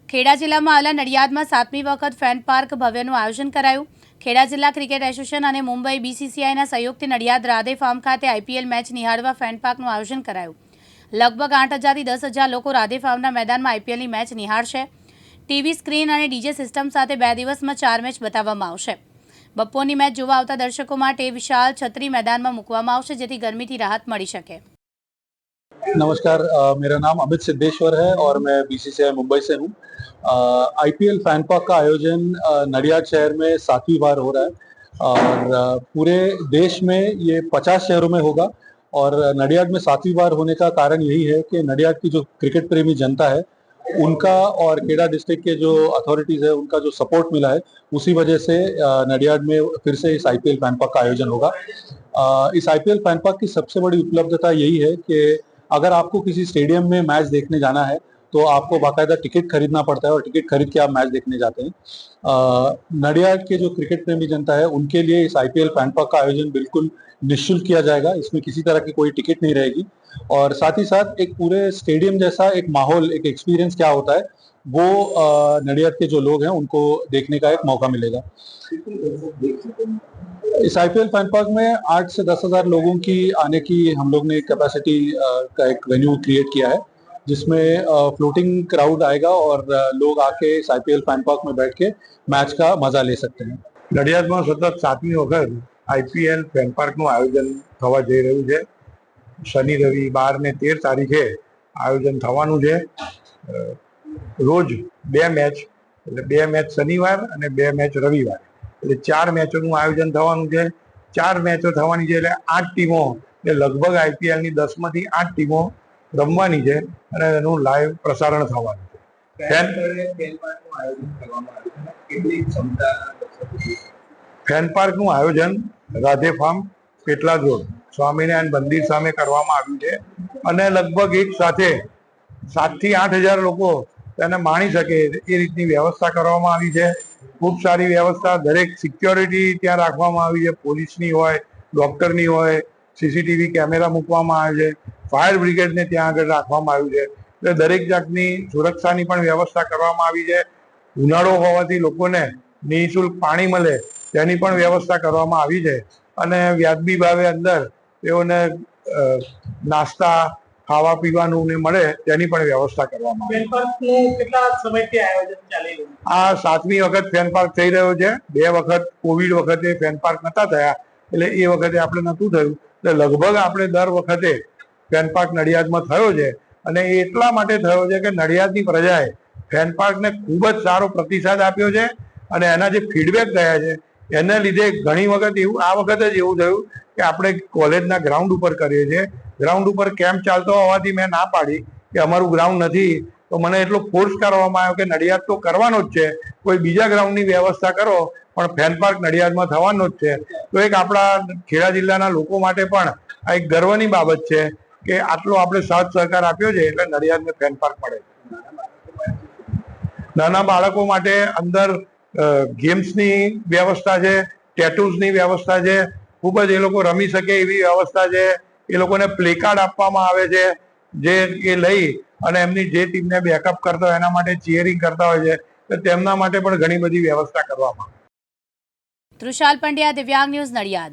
ખેડા જિલ્લામાં આવેલા નડિયાદમાં 7મી વખત ફેન પાર્ક ભવ્યનું આયોજન કરાયું। ખેડા જિલ્લા ક્રિકેટ એસોસિએશન અને મુંબઈ બીસીસીઆઈના સહયોગથી નડિયાદ રાધે ફાર્મ ખાતે આઈપીએલ મેચ નિહાળવા ફેન પાર્કનું આયોજન કરાયું। લગભગ 8,000 થી 10,000 લોકો રાધે ફાર્મના મેદાનમાં આઈપીએલની મેચ નિહાળશે। ટીવી સ્ક્રીન અને ડીજે સિસ્ટમ સાથે 2 દિવસમાં 4 મેચ બતાવવામાં આવશે। બપોરની મેચ જોવા આવતા દર્શકો માટે વિશાળ છત્રી मैदान में મૂકવામાં આવશે જેથી ગરમીથી રાહત મળી શકે। नमस्कार, मेरा नाम अमित सिद्धेश्वर है और मैं बीसीसीआई मुंबई से हूँ। आईपीएल फैन पार्क का आयोजन नडियाद शहर में 7वीं बार हो रहा है और पूरे देश में ये 50 शहरों में होगा। और नडियाद में 7वीं बार होने का कारण यही है कि नडियाद की जो क्रिकेट प्रेमी जनता है उनका और खेड़ा डिस्ट्रिक्ट के जो अथॉरिटीज है उनका जो सपोर्ट मिला है, उसी वजह से नडियाद में फिर से इस आईपीएल फैन पार्क का आयोजन होगा। इस आईपीएल फैन पार्क की सबसे बड़ी उपलब्धता यही है कि अगर आपको किसी स्टेडियम में मैच देखने जाना है तो आपको बाकायदा टिकट खरीदना पड़ता है और टिकट खरीद के आप मैच देखने जाते हैं। नडियाद के जो क्रिकेट प्रेमी जनता है उनके लिए इस आईपीएल फैन पार्क का आयोजन बिल्कुल निःशुल्क किया जाएगा। इसमें किसी तरह की कोई टिकट नहीं रहेगी और साथ ही साथ एक पूरे स्टेडियम जैसा एक माहौल, एक एक्सपीरियंस क्या होता है वो नडियाद के जो लोग हैं उनको देखने का एक मौका मिलेगा। इस आईपीएल फैन पार्क में 8 से 10,000 लोगों की आने की हम लोग ने कैपेसिटी का एक वेन्यू क्रिएट किया है, जिसमें फ्लोटिंग क्राउड आएगा और लोग आके इस आईपीएल फैन पार्क में बैठ के मैच का मजा ले सकते हैं। नडियाद में सतत 7મી वखत आईपीएल फैन पार्कનું આયોજન થવા જઈ રહ્યું છે। શનિ રવિ 12 ને 13 તારીખે આયોજન થવાનું છે। રોજ 2 મેચ, એટલે 2 મેચ શનિવાર અને 2 મેચ રવિવાર, એટલે 4 મેચોનું આયોજન થવાનું છે। 4 મેચો થવાની છે એટલે 8 ટીમો, એટલે લગભગ આઈપીએલની 10માંથી 8 ટીમો રમવાની છે અને એનું લાઈવ પ્રસારણ થવાનું છે। ફેન પાર્કનું આયોજન રાધે ફાર્મ, પેટલાદ રોડ, સ્વામિનારાયણ મંદિર સામે કરવામાં આવ્યું છે અને લગભગ એક સાથે 7 થી 8,000 લોકો તેને માણી શકે એ રીતની વ્યવસ્થા કરવામાં આવી છે। ખૂબ સારી વ્યવસ્થા, દરેક સિક્યોરિટી ત્યાં રાખવામાં આવી છે, પોલીસની હોય, ડોક્ટરની હોય, સીસીટીવી કેમેરા મૂકવામાં આવે છે, ફાયર બ્રિગેડને ત્યાં આગળ રાખવામાં આવ્યું છે, એટલે દરેક જાતની સુરક્ષાની પણ વ્યવસ્થા કરવામાં આવી છે। ઉનાળો હોવાથી લોકોને નિઃશુલ્ક પાણી મળે તેની પણ વ્યવસ્થા કરવામાં આવી છે અને વ્યાજબી ભાવે અંદર તેઓને નાસ્તા, ખાવા પીવાનું ને મળે તેની પણ વ્યવસ્થા કરવામાં આવી છે। આ 7મી વખત ફેન પાર્ક થઈ રહ્યો છે। 2 વખત કોવિડ વખતે ફેન પાર્ક નતા થયા એટલે એ વખતે આપણે નતું થયું, એટલે લગભગ આપણે દર વખતે ફેન પાર્ક નડિયાદમાં થયો છે અને એ એટલા માટે થયો છે કે નડિયાદની પ્રજાએ ફેન પાર્કને ખૂબ જ સારો પ્રતિસાદ આપ્યો છે અને એના જે ફીડબેક ગયા છે એના લીધે ઘણી વખત એવું, આ વખતે જ એવું થયું કે આપણે કોલેજના ગ્રાઉન્ડ ઉપર કરીએ છીએ। ગ્રાઉન્ડ ઉપર કેમ્પ ચાલતો હોવાથી મેં ના પાડી કે અમારું ગ્રાઉન્ડ નથી, તો મને એટલો ફોર્સ કરવામાં આવ્યો કે નડિયાદ તો કરવાનો જ છે, કોઈ બીજા ગ્રાઉન્ડની વ્યવસ્થા કરો પણ ફેન પાર્ક નડિયાદમાં થવાનો જ છે। તો એક આપણા ખેડા જિલ્લાના લોકો માટે પણ આ એક ગર્વની બાબત છે કે આટલો આપણે સાથ સહકાર આપ્યો છે એટલે નડિયાદને ફેન પાર્ક મળે છે। નાના બાળકો માટે અંદર ગેમ્સની વ્યવસ્થા છે, ટેટૂઝની વ્યવસ્થા છે, ખૂબ જ એ લોકો રમી શકે એવી વ્યવસ્થા છે। એ લોકોને પ્લે કાર્ડ આપવામાં આવે છે જે એ લઈ અને એમની જે ટીમને બેકઅપ કરતા હોય એના માટે ચીયરિંગ કરતા હોય છે, તો તેમના માટે પણ ઘણી બધી વ્યવસ્થા કરવામાં આવે છે। તૃષાલ પંડ્યા, દિવ્યાંગ ન્યૂઝ, નડિયાદ।